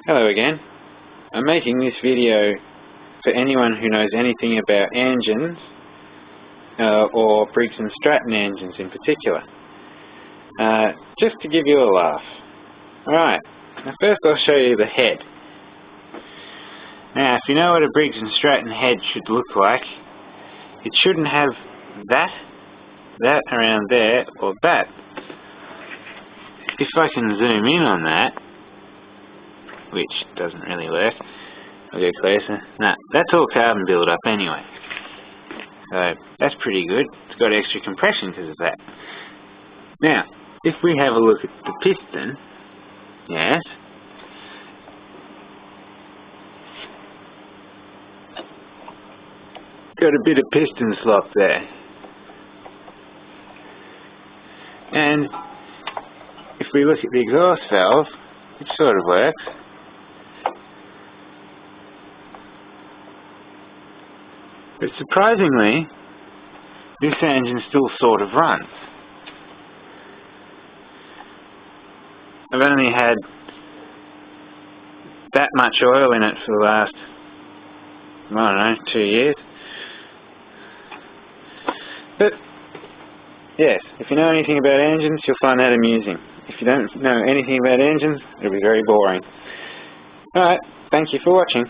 Hello again. I'm making this video for anyone who knows anything about engines, or Briggs & Stratton engines in particular. Just to give you a laugh. Alright, now first I'll show you the head. Now if you know what a Briggs & Stratton head should look like, it shouldn't have that around there, or that. If I can zoom in on that, which doesn't really work, I'll go closer. Nah, that's all carbon build-up anyway. So that's pretty good. It's got extra compression because of that. Now, if we have a look at the piston, yes, got a bit of piston slop there. And if we look at the exhaust valve, it sort of works. But surprisingly, this engine still sort of runs. I've only had that much oil in it for the last, I don't know, 2 years. But, yes, if you know anything about engines, you'll find that amusing. If you don't know anything about engines, it'll be very boring. Alright, thank you for watching.